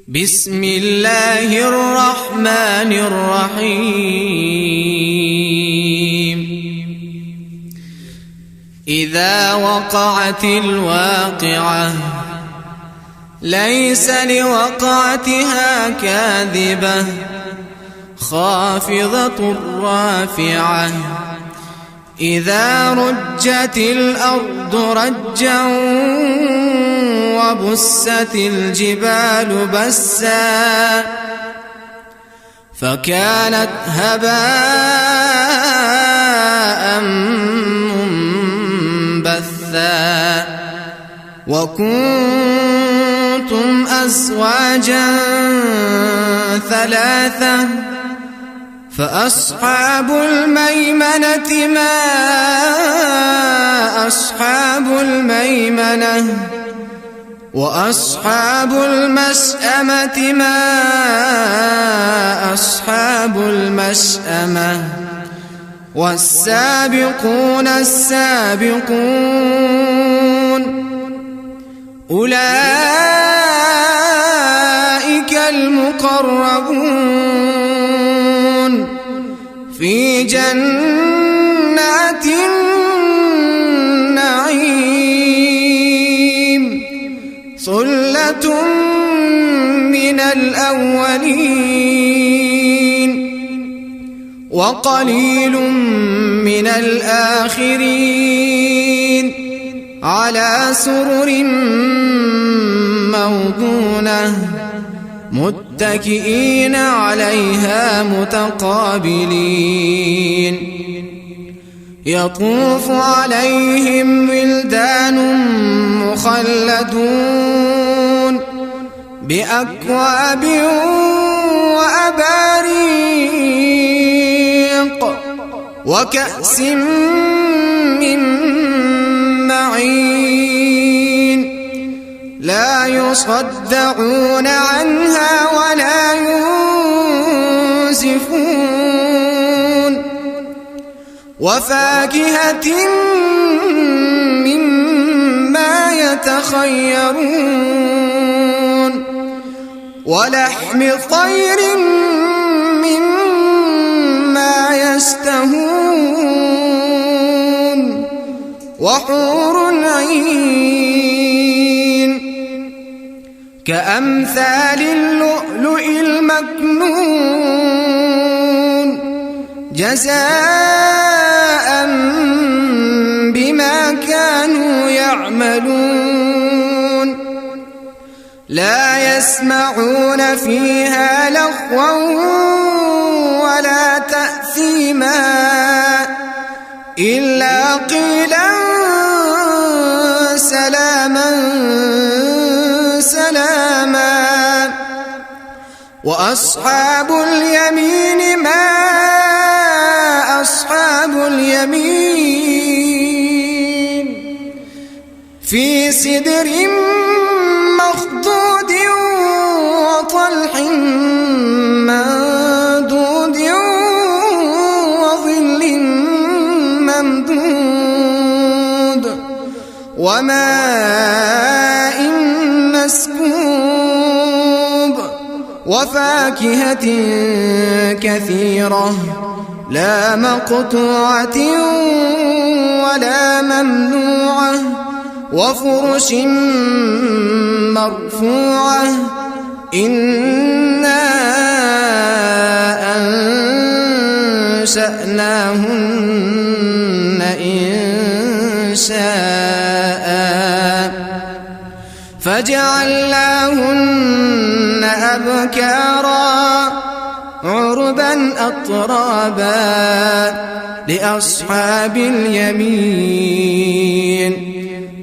بسم الله الرحمن الرحيم إذا وقعت الواقعة ليس لوقعتها كاذبة خافضة رافعة إذا رجت الأرض رجا وبست الجبال بسا فكانت هباء منبثا وكنتم أزواجا ثلاثة فأصحاب الميمنة ما أصحاب الميمنة وأصحاب المشأمة ما أصحاب المشأمة والسابقون السابقون أولئك المقربون في جنات النعيم ثلة من الأولين وقليل من الآخرين على سرر موضونة متكئين عليها متقابلين يطوف عليهم ولدان مخلدون بأكواب وأباريق وكأس من معين لا يصدعون عنها ولا ينزفون وفاكهة مما يتخيرون ولحم طير مما يشتهون وحور عين كأمثال اللؤلؤ المكنون جزاء بما كانوا يعملون لا يسمعون فيها لغوا ولا تأثيما إلا قيلا سلاما سلاما وأصحاب اليمين ما أصحاب اليمين في سدر مخضود وطلح ممدود وظل ممدود وماء مسكوب وفاكهة كثيرة لا مقطوعة ولا ممنوعة وفرش مرفوعة إنا أنشأناهن إنشاء فجعلناهن أبكارا عربا أطرابا لأصحاب اليمين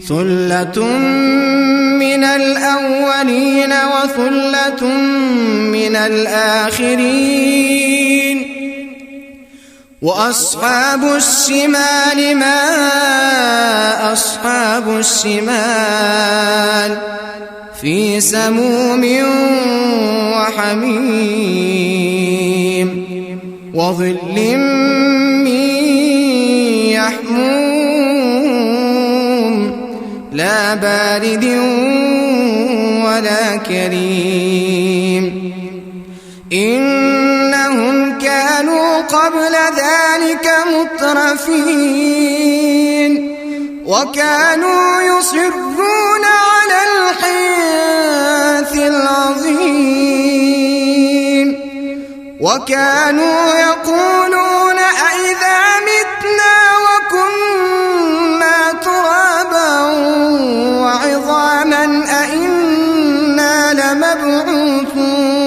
ثلة من الأولين وثلة من الآخرين وأصحاب الشمال ما أصحاب الشمال في سموم وحميم وظل من يحموم لا بارد ولا كريم إنهم كانوا قبل ذلك مترفين وكانوا يصرون على الحنث العظيم وكانوا يقولون أئذا متنا وكنا ترابا وعظاما أئنا لمبعوثون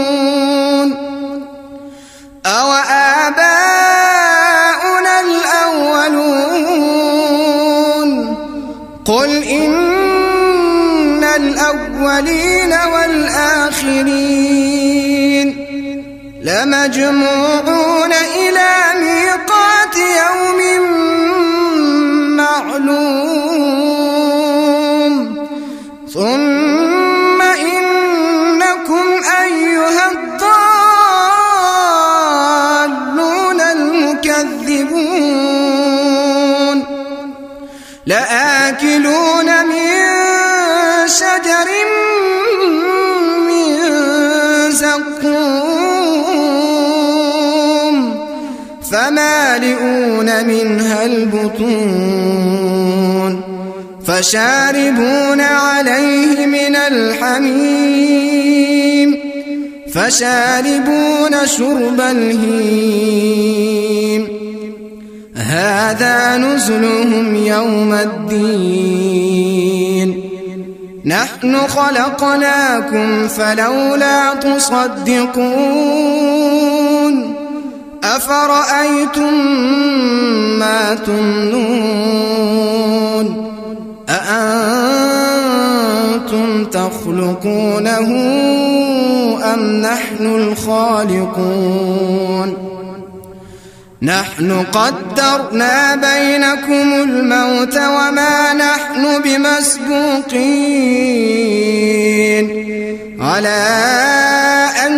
أوآباؤنا الأولون قل إن الأولين والآخرين لمجموعون إلى ميقات يوم معلوم ثم إنكم أيها الضالون المكذبون لآكلون من شجر من زقوم فمالئون منها البطون فشاربون عليه من الحميم فشاربون شرب الهيم هذا نزلهم يوم الدين نحن خلقناكم فلولا تصدقون أفرأيتم ما تمنون أأنتم تخلقونه أم نحن الخالقون نحن قدرنا بينكم الموت وما نحن بمسبوقين على أن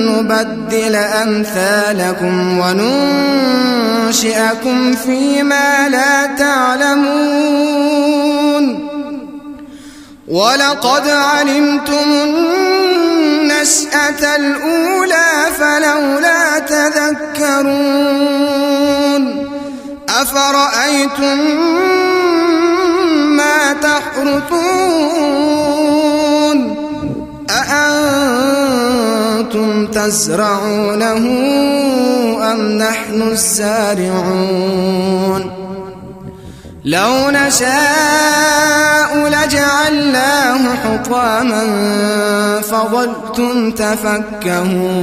نبدل أمثالكم وننشئكم فيما لا تعلمون ولقد علمتم النشأة الأولى فلولا تذكرون أفرأيتم ما تحرثون أأنتم تزرعونه أم نحن الزارعون لو نشاء لجعلناه حطاما فظلتم تفكهون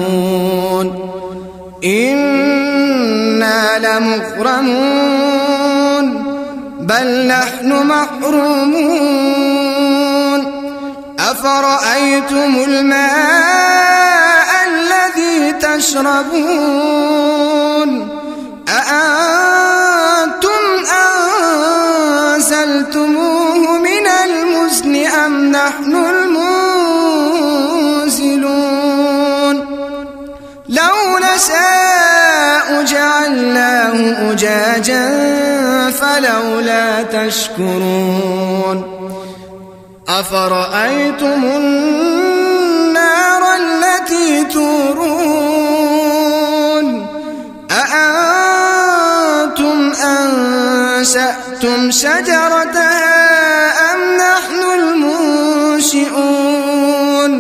إنا لمغرمون بل نحن محرومون أفرأيتم الماء الذي تشربون أأنتم أنزلتموه من المزن أم نحن المنزلون لو نشاء جعلناه أجاجا فلولا تشكرون أفرأيتم النار التي تورون أأنتم أنشأتم شجرتها أم نحن المنشئون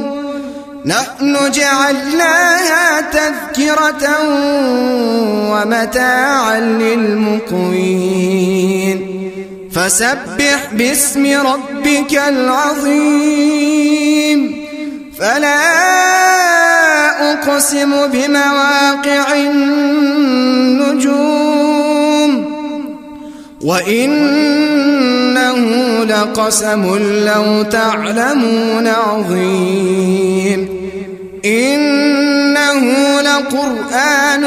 نحن جعلناها تذكرة ومتاعا للمقوين فسبح باسم ربك العظيم فلا أقسم بمواقع النجوم وإنه لقسم لو تعلمون عظيم إنه لقرآن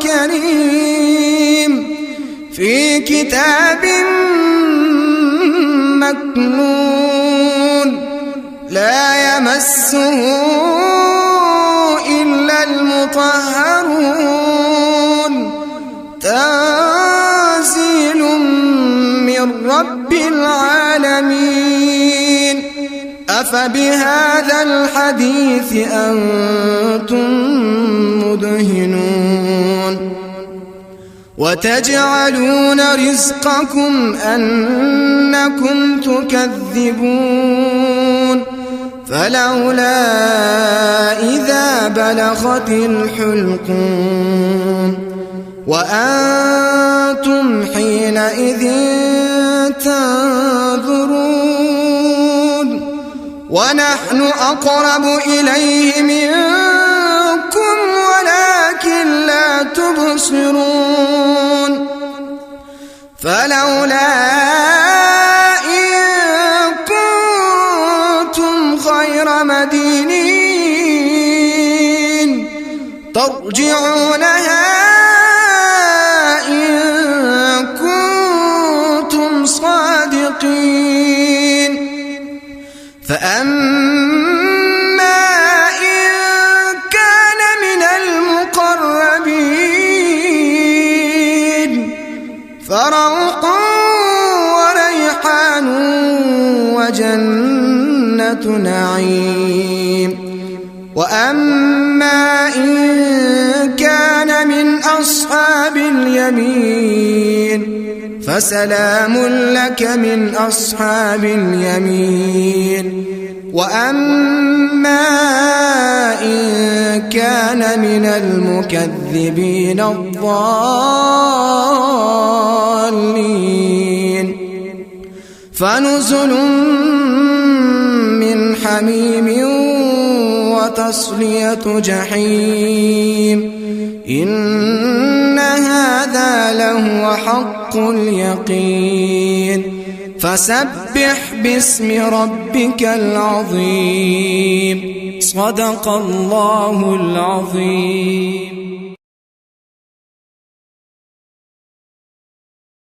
كريم في كتاب مكنون لا يمسه إلا المطهرون تنزيل من رب العالمين أفبهذا الحديث أنتم مدهنون وتجعلون رزقكم أنكم تكذبون فلولا إذا بلغت الحلقوم وأنتم حينئذ تنظرون ونحن أقرب إليه منكم ولكن لا تبصرون فلولا إن كنتم غير مدينين ترجعونها إن كنتم صادقين فأما إن كان من المقربين فروح وريحان وجنة نعيم وأما إن كان من أصحاب اليمين فسلام لك من أصحاب اليمين وأما إن كان من المكذبين الضالين فنزل من حميم وتصلية جحيم إن هذا لهو حق اليقين فسبح باسم ربك العظيم صدق الله العظيم.